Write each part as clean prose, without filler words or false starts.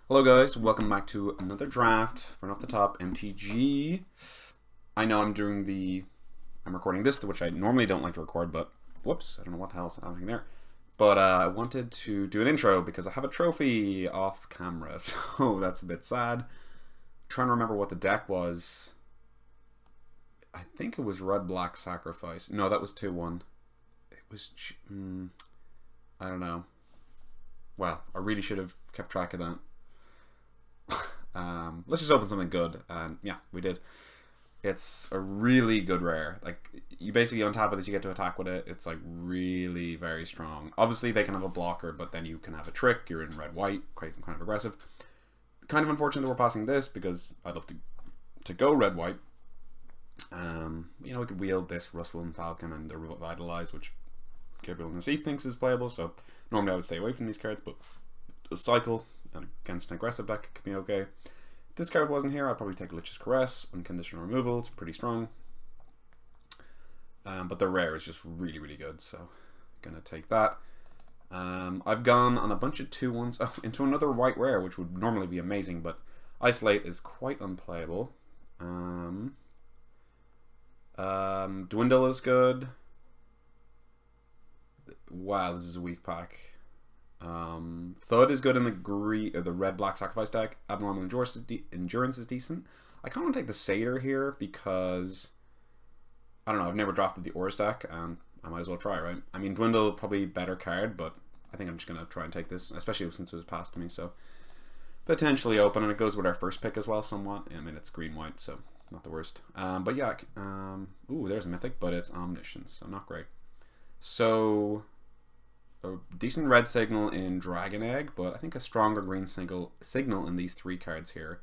Hello guys, welcome back to another draft. Right off the top, MTG. I know I'm recording this, which I normally don't like to record, but whoops, I don't know what the hell's happening there. But I wanted to do an intro because I have a trophy off camera, so that's a bit sad. Trying to remember what the deck was. I think it was Red-Black Sacrifice. No, that was 2-1. It was... I don't know. Well, I really should have kept track of that. Let's just open something good, and yeah, we did. It's a really good rare. Like, you basically on top of this, you get to attack with it. It's like really very strong. Obviously, they can have a blocker, but then you can have a trick. You're in red-white, quite kind of aggressive. Kind of unfortunate that we're passing this because I'd love to go red-white. You know, we could wield this Rustwollen Falcon and the Revitalize, which Gabriel Nassif thinks is playable. So normally I would stay away from these cards, but a cycle against an aggressive deck could be okay. If this card wasn't here, I'd probably take Lich's Caress, unconditional removal. It's pretty strong. But the rare is just really, really good, so gonna take that. I've gone on a bunch of 2-1s into another white rare, which would normally be amazing, but Isolate is quite unplayable. Dwindle is good. Wow, this is a weak pack. Thud is good in the red-black sacrifice deck. Abnormal endurance is decent. I kind of want to take the Satyr here because I don't know. I've never drafted the Oris deck, and I might as well try, right? I mean, Dwindle probably better card, but I think I'm just gonna try and take this, especially since it was passed to me. So potentially open, and it goes with our first pick as well, somewhat. I mean, it's green-white, so not the worst. But yeah, ooh, there's a mythic, but it's Omniscience, so not great. So a decent red signal in Dragon Egg, but I think a stronger green signal in these three cards here,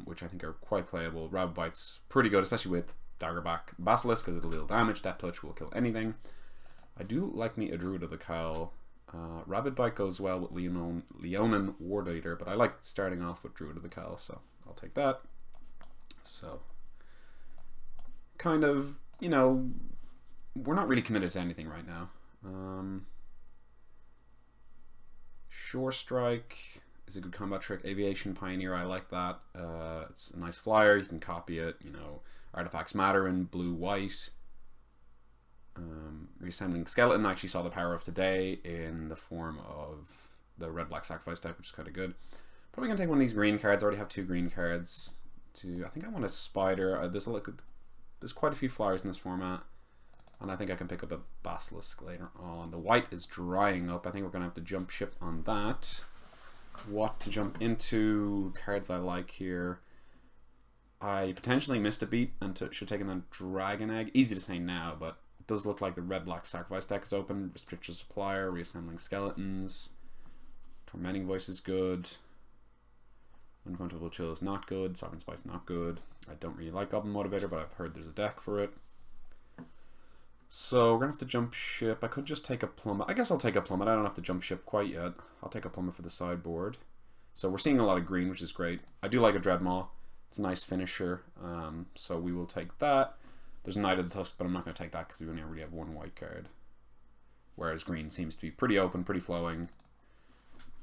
which I think are quite playable. Rabid Bite's pretty good, especially with Daggerback Basilisk, because it'll deal damage. Death Touch will kill anything. I do like me a Druid of the Cowl. Rabid Bite goes well with Leonin Ward Eater, but I like starting off with Druid of the Cowl, so I'll take that. So, kind of, you know, we're not really committed to anything right now. Sure Strike is a good combat trick. Aviation Pioneer, I like that. It's a nice flyer. You can copy it. You know, artifacts matter in blue-white. Reassembling Skeleton, I actually saw the power of today in the form of the red-black sacrifice deck, which is kind of good. Probably gonna take one of these green cards. I already have 2 green cards. I think I want a Spider. There's quite a few flyers in this format. And I think I can pick up a Basilisk later on. The white is drying up. I think we're going to have to jump ship on that. What to jump into? Cards I like here. I potentially missed a beat and should take in a Dragon Egg. Easy to say now, but it does look like the red-black sacrifice deck is open. Restricted Supplier, Reassembling Skeletons. Tormenting Voice is good. Unquenchable Chill is not good. Sovereign Spite not good. I don't really like Goblin Motivator, but I've heard there's a deck for it. So we're gonna have to jump ship. I could just take a Plummet. I guess I'll take a Plummet. I don't have to jump ship quite yet. I'll take a Plummet for the sideboard. So we're seeing a lot of green, which is great. I do like a Dreadmaw. It's a nice finisher. So we will take that. There's a Knight of the Tusk, but I'm not gonna take that because we only already have 1 white card. Whereas green seems to be pretty open, pretty flowing.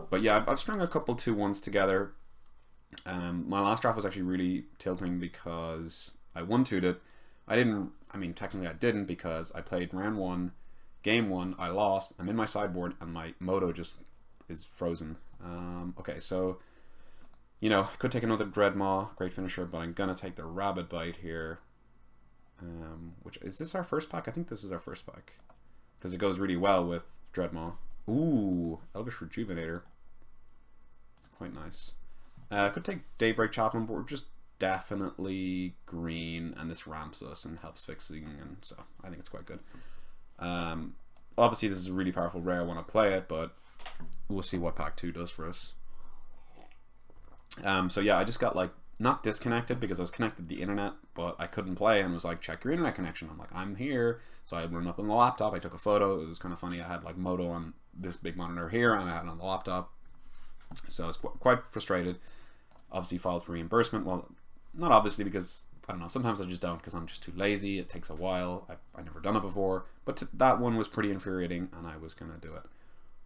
But yeah, I've strung a couple 2-1s together. My last draft was actually really tilting because I 1-2'd it. Technically I didn't because I played round 1, game 1, I lost, I'm in my sideboard, and my Moto just is frozen. Okay, so, you know, I could take another Dreadmaw, great finisher, but I'm gonna take the Rabid Bite here. Is this our first pack? I think this is our first pack. Because it goes really well with Dreadmaw. Ooh, Elvish Rejuvenator. It's quite nice. I could take Daybreak Chaplain, but we're just definitely green, and this ramps us and helps fixing, and so I think it's quite good. Obviously this is a really powerful rare. I want to play it, but we'll see what pack 2 does for us. So yeah, I just got like not disconnected because I was connected to the internet, but I couldn't play and was like, check your internet connection. I'm like, I'm here. So I run up on the laptop, I took a photo. It was kind of funny. I had like Moto on this big monitor here and I had it on the laptop, so I was quite frustrated. Obviously filed for reimbursement. Well, not obviously, because I don't know, sometimes I just don't because I'm just too lazy. It takes a while. I've never done it before, but that one was pretty infuriating and I was gonna do it.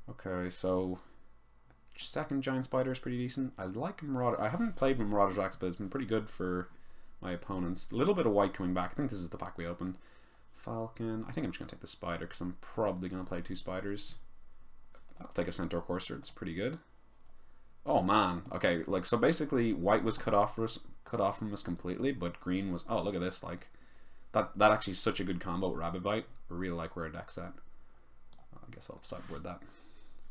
Okay, so Second Giant Spider is pretty decent. I like Marauder. I haven't played with Marauder's Axe, but it's been pretty good for my opponents. A little bit of white coming back. I think this is the pack we opened. Falcon. I think I'm just going to take the Spider because I'm probably going to play 2 Spiders. I'll take a Centaur Courser. It's pretty good. Oh man. Okay, like so basically white was cut off from us completely, but green was, oh look at this, like that actually is such a good combo with Rabbit Bite. I really like where our deck's at. I guess I'll sideboard that.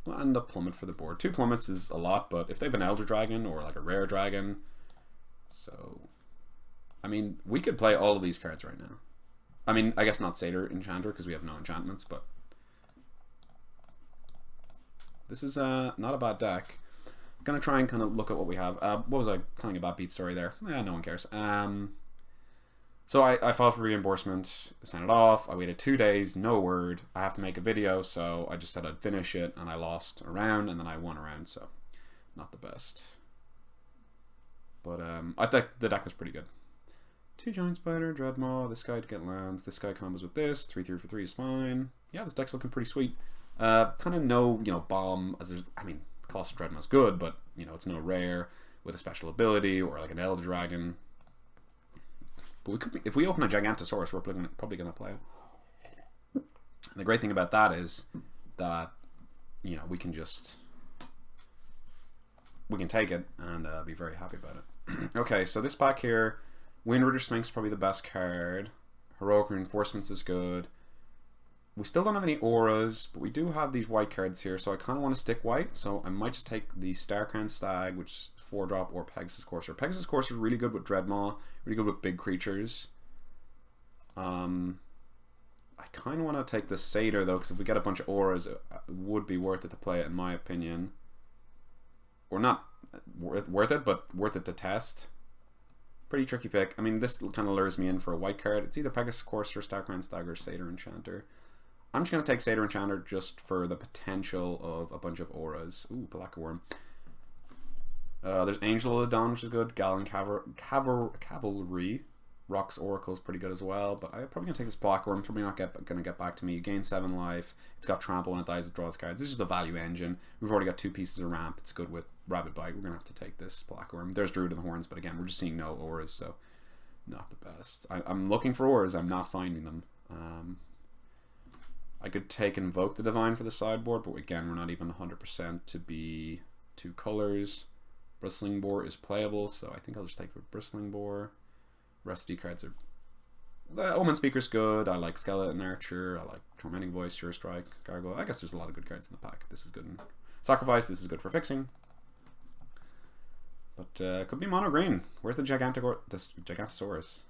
We'll end up Plummet for the board. 2 Plummets is a lot, but if they have an Elder Dragon or like a rare dragon, so I mean we could play all of these cards right now. I mean, I guess not Satyr Enchanter because we have no enchantments, but this is not a bad deck. I'm gonna try and kind of look at what we have. What was I telling you about Beat Story there? No one cares. So I filed for reimbursement, sent it off. I waited 2 days, no word. I have to make a video, so I just said I'd finish it, and I lost a round, and then I won a round, so not the best. But I think the deck was pretty good. 2 Giant Spider, Dreadmaw, this guy to get lands, this guy combos with this, 3/3 for 3 is fine. Yeah, this deck's looking pretty sweet. Kind of no, bomb, as there's, I mean, Colossal Dreadmaw's good, but, it's no rare with a special ability or like an Elder Dragon. But we could be, if we open a Gigantosaurus, we're probably going to play it. And the great thing about that is that, we can take it and be very happy about it. Okay, so this pack here, Wind Rider Sphinx is probably the best card. Heroic Reinforcements is good. We still don't have any auras, but we do have these white cards here, so I kind of want to stick white, so I might just take the Starcrown Stag, which is 4-drop, or Pegasus Courser. Pegasus Courser is really good with Dreadmaw, really good with big creatures. I kind of want to take the Satyr, though, because if we get a bunch of auras, it would be worth it to play it, in my opinion. Or not worth it, but worth it to test. Pretty tricky pick. I mean, this kind of lures me in for a white card. It's either Pegasus Courser, Starcrown Stag, or Satyr Enchanter. I'm just going to take Satyr Enchanter just for the potential of a bunch of auras. Ooh, Black Worm. There's Angel of the Dawn, which is good. Gallon Cavalry. Rock's Oracle is pretty good as well. But I'm probably going to take this Black Worm. Probably not going to get back to me. You gain 7 life. It's got Trample when it dies, it draws cards. This is just a value engine. We've already got 2 pieces of ramp. It's good with Rabbit Bite. We're going to have to take this Black Worm. There's Druid of the Horns, but again, we're just seeing no auras, so not the best. I'm looking for auras. I'm not finding them. I could take Invoke the Divine for the sideboard, but again, we're not even 100% to be 2 colors. Bristling Boar is playable, so I think I'll just take the Bristling Boar. Rest of the cards are... Omen Speaker's good. I like Skeleton Archer. I like Tormenting Voice, Sure Strike, Gargoyle. I guess there's a lot of good cards in the pack. This is good. Sacrifice, this is good for fixing. But could be mono green. Where's the Gigantosaurus?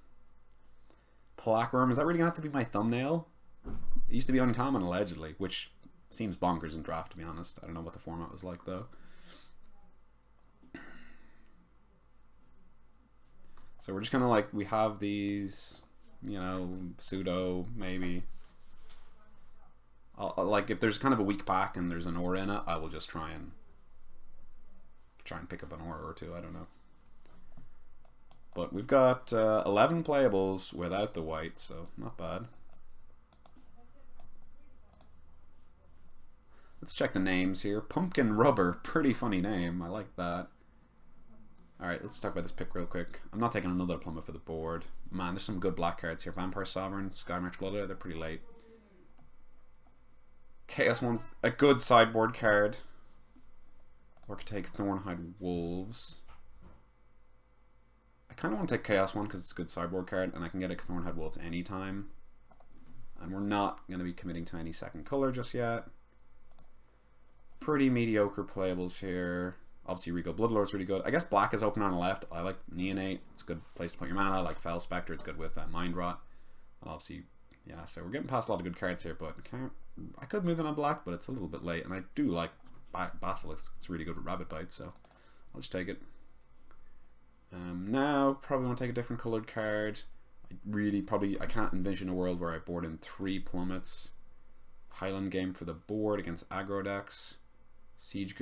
Plaqueworm, is that really going to have to be my thumbnail? It used to be uncommon, allegedly, which seems bonkers in draft, to be honest. I don't know what the format was like, though. So we're just kind of like, we have these, pseudo, maybe. Like, if there's kind of a weak pack and there's an aura in it, I will just try and pick up an aura or 2, I don't know. But we've got 11 playables without the white, so not bad. Let's check the names here. Pumpkin Rubber, pretty funny name. I like that. Alright, let's talk about this pick real quick. I'm not taking another Plummet for the board. Man, there's some good black cards here. Vampire Sovereign, Skymarch Blooded, they're pretty late. Chaos One's a good sideboard card. Or I could take Thornhide Wolves. I kind of want to take Chaos One because it's a good sideboard card, and I can get a Thornhide Wolves anytime. And we're not going to be committing to any second color just yet. Pretty mediocre playables here. Obviously, Regal Bloodlord's really good. I guess black is open on the left. I like Neonate. It's a good place to put your mana. I like Fell Spectre. It's good with Mind Rot. And obviously, yeah, so we're getting past a lot of good cards here, but I could move in on black, but it's a little bit late. And I do like Basilisk. It's really good with Rabbit Bite, so I'll just take it. Now, probably want to take a different colored card. I can't envision a world where I board in 3 Plummets. Highland Game for the board against aggro decks. Siege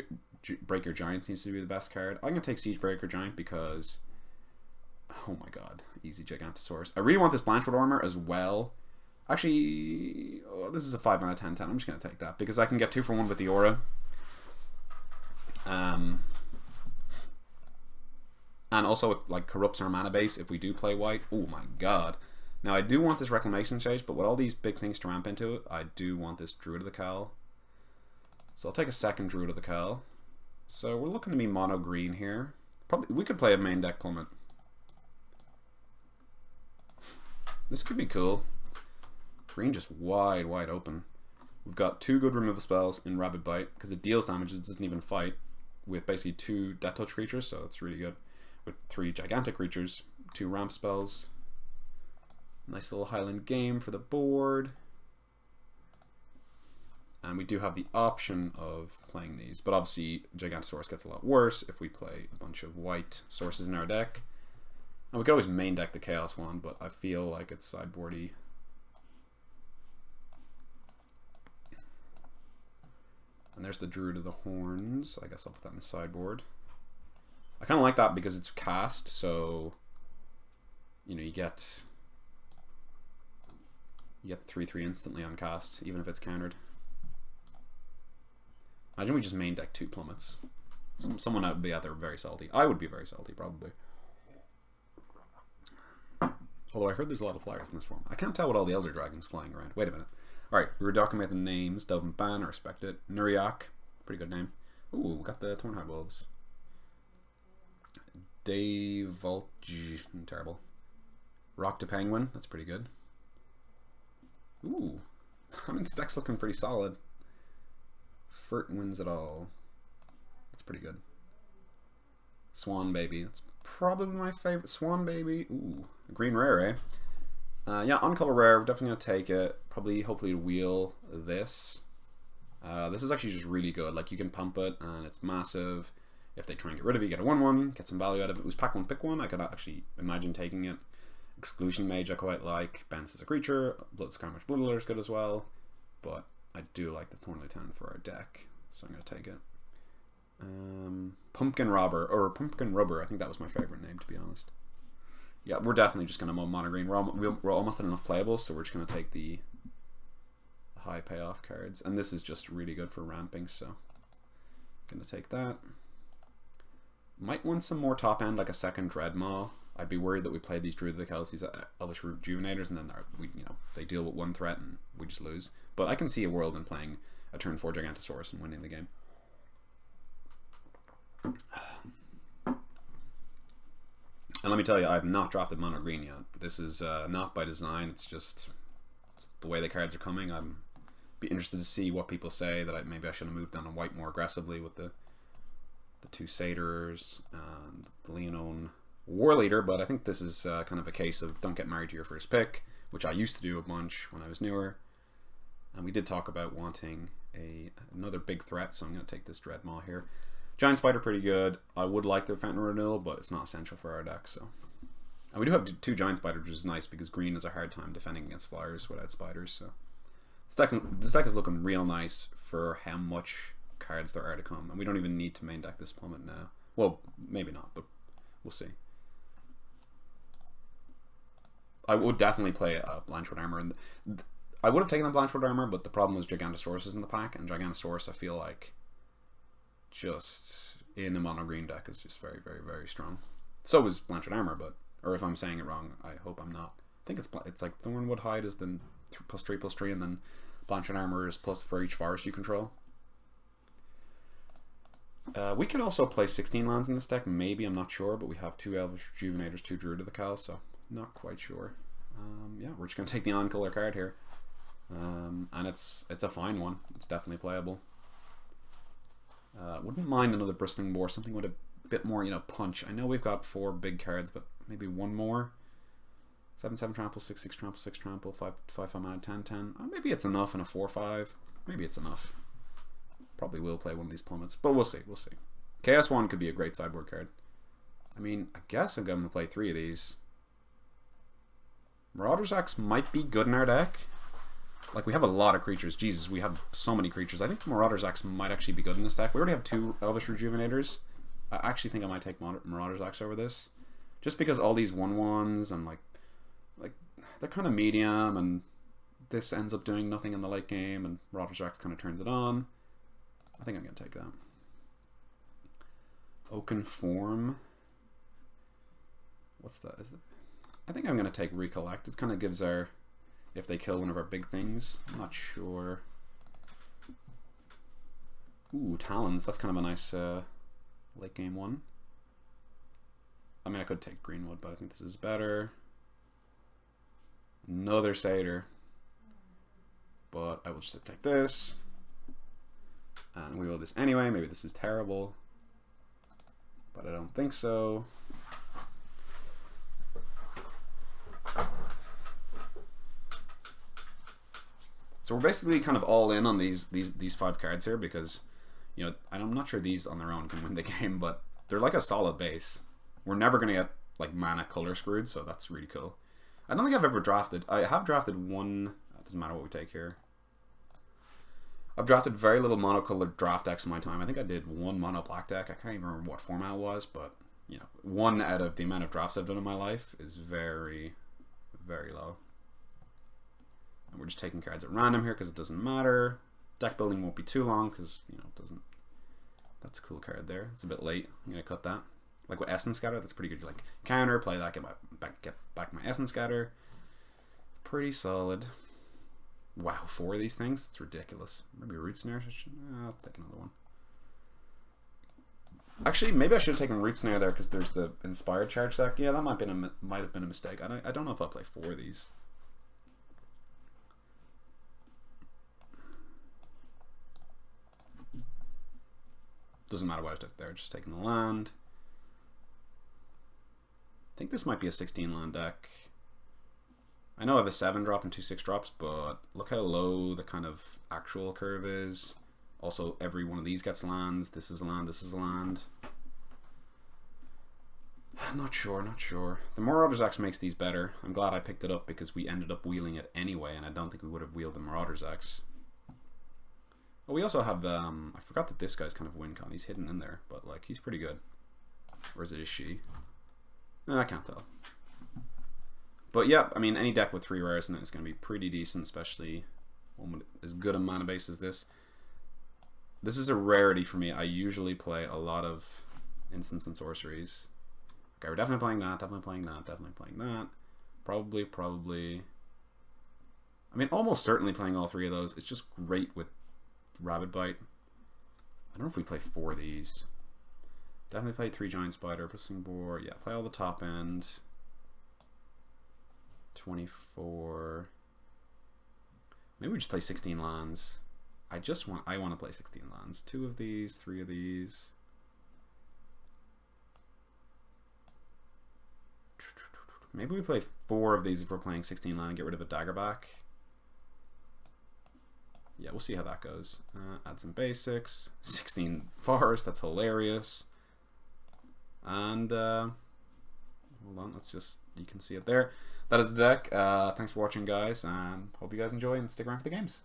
Breaker Giant seems to be the best card. I'm going to take Siege Breaker Giant because, oh my god, easy Gigantosaurus. I really want this Blanchwood Armor as well. Actually, this is a 5 mana 10/10. I'm just going to take that because I can get 2 for 1 with the aura. And also, it, like, corrupts our mana base if we do play white. Oh my god. Now, I do want this Reclamation Stage, but with all these big things to ramp into it, I do want this Druid of the Cowl. So I'll take a second Druid of the Cowl. So we're looking to be mono green here. Probably we could play a main deck Plummet. This could be cool. Green just wide open. We've got 2 good removal spells in Rabid Bite, because it deals damage, it doesn't even fight, with basically 2 Death Touch creatures, so it's really good. With 3 gigantic creatures, 2 ramp spells. Nice little Highland game for the board. And we do have the option of playing these, but obviously Gigantosaurus gets a lot worse if we play a bunch of white sources in our deck. And we could always main deck the Chaos one, but I feel like it's sideboardy. And there's the Druid of the Horns. I guess I'll put that in the sideboard. I kind of like that because it's cast, so you know, you get 3/3 instantly on cast, even if it's countered. Imagine we just main deck 2 plummets. Someone would be out there very salty. I would be very salty, probably. Although I heard there's a lot of flyers in this form. I can't tell what all the Elder Dragons flying around. Wait a minute. Alright, we were talking about the names. Dove and Ban, I respect it. Nuriak, pretty good name. Ooh, we got the Tornhide Wolves. Dave Volge, terrible. Rock to Penguin, that's pretty good. Ooh, I mean, this deck's looking pretty solid. Furt wins it all. That's pretty good. Swan Baby, that's probably my favorite. Swan Baby, ooh, green rare, eh? Yeah, on color rare, we're definitely gonna take it. Probably, hopefully, wheel this. This is actually just really good. Like, you can pump it, and it's massive. If they try and get rid of it, you get a 1/1, get some value out of it. It was pack 1, pick 1. I could actually imagine taking it. Exclusion Mage I quite like. Bounce as a creature. Blood Skirmish Bloodler is good as well. But I do like the Thorn Lieutenant for our deck, so I'm going to take it. Pumpkin Robber, or Pumpkin Rubber. I think that was my favorite name, to be honest. Yeah, we're definitely just going to mono green. We're almost at enough playables, so we're just going to take the high payoff cards. And this is just really good for ramping, so I'm going to take that. Might want some more top end, like a second Dreadmaw. I'd be worried that we played these Druid of the Kells, these Elvish Rejuvenators, and then they deal with 1 threat and we just lose. But I can see a world in playing a turn 4 Gigantosaurus and winning the game. And let me tell you, I've not drafted mono green yet. This is not by design. It's just the way the cards are coming. I'm be interested to see what people say that maybe I should have moved down to white more aggressively with the 2 Satyrs and the Leonone War Leader. But I think this is kind of a case of don't get married to your first pick, which I used to do a bunch when I was newer. And we did talk about wanting another big threat, so I'm going to take this Dreadmaw here. Giant Spider pretty good. I would like the Fountain Renewal, but it's not essential for our deck. So, and we do have 2 Giant Spiders, which is nice because green has a hard time defending against flyers without spiders. So this deck is looking real nice for how much cards there are to come, and we don't even need to main deck this Plummet now. Well, maybe not, but we'll see. I would definitely play a Blanchwood Armor, and I would have taken the Blanchwood Armor, but the problem was Gigantosaurus is in the pack, and Gigantosaurus I feel like just in a mono green deck is just very, very, very strong. So is Blanchwood Armor, but or if I'm saying it wrong, I hope I'm not. I think it's like Thornwood Hide is then +3/+3, and then Blanchwood Armor is plus for each forest you control. We could also play 16 lands in this deck, maybe, I'm not sure, but we have 2 Elvish Rejuvenators, 2 Druid of the Cowl, so not quite sure. Yeah, we're just going to take the on-color card here. And it's a fine one. It's definitely playable. Wouldn't mind another Bristling Boar, something with a bit more, punch. I know we've got 4 big cards, but maybe one more. 7/7 trample, 6/6 trample, 6 trample, 5/5 mana, 10/10. Maybe it's enough in a 4/5. Maybe it's enough. Probably will play one of these plummets, but we'll see. We'll see. Chaos Wand could be a great sideboard card. I mean, I guess I'm going to play 3 of these. Marauder's Axe might be good in our deck. Like, we have a lot of creatures. Jesus, we have so many creatures. I think Marauder's Axe might actually be good in this deck. We already have 2 Elvish Rejuvenators. I actually think I might take Marauder's Axe over this. Just because all these 1/1s and, like they're kind of medium, and this ends up doing nothing in the late game, and Marauder's Axe kind of turns it on. I think I'm going to take that. Oaken Form. What's that? Is it? I think I'm going to take Recollect. It kind of gives our... if they kill one of our big things. I'm not sure. Ooh, Talons. That's kind of a nice late game one. I mean, I could take Greenwood, but I think this is better. Another Satyr. But I will just take this. And we will this anyway. Maybe this is terrible. But I don't think so. So we're basically kind of all in on these 5 cards here because, you know, I'm not sure these on their own can win the game, but they're like a solid base. We're never going to get like mana color screwed, so that's really cool. I don't think I've ever drafted. I have drafted one. It doesn't matter what we take here. I've drafted very little monocolored draft decks in my time. I think I did one mono black deck. I can't even remember what format it was, but you know, 1 out of the amount of drafts I've done in my life is very, very low. And we're just taking cards at random here because it doesn't matter. Deck building won't be too long because, you know, it doesn't. That's a cool card there. It's a bit late. I'm gonna cut that. Like with Essence Scatter, that's pretty good. You like counter, play that, get back my Essence Scatter. Pretty solid. Wow, 4 of these things? It's ridiculous. Maybe a Root Snare. I'll take another one. Actually, maybe I should have taken Root Snare there because there's the Inspired Charge deck. Yeah, that might have been a mistake. I don't know if I'll play 4 of these. Doesn't matter what I took there. Just taking the land. I think this might be a 16 land deck. I know I have a 7 drop and 2 6 drops, but look how low the kind of actual curve is. Also, every one of these gets lands. This is a land, this is a land. Not sure, not sure. The Marauders X makes these better. I'm glad I picked it up because we ended up wheeling it anyway, and I don't think we would have wheeled the Marauders X. Oh, we also have, I forgot that this guy's kind of win con. He's hidden in there, but like, he's pretty good. Or is it a she? I can't tell. But yeah, I mean, any deck with 3 rares in it is going to be pretty decent, especially one with as good a mana base as this. This is a rarity for me. I usually play a lot of instants and sorceries. Okay, we're definitely playing that, definitely playing that, definitely playing that. Probably. I mean, almost certainly playing all 3 of those. It's just great with Rabbit Bite. I don't know if we play 4 of these. Definitely play 3 Giant Spider, Pissing Boar. Yeah, play all the top end. 24. Maybe we just play 16 lands. I want to play 16 lands. 2 of these, 3 of these. Maybe we play 4 of these if we're playing 16 land and get rid of a Daggerback. Yeah, we'll see how that goes. Add some basics. 16 Forest, that's hilarious. And hold on, let's just, you can see it there. That is the deck. Thanks for watching, guys, and hope you guys enjoy and stick around for the games.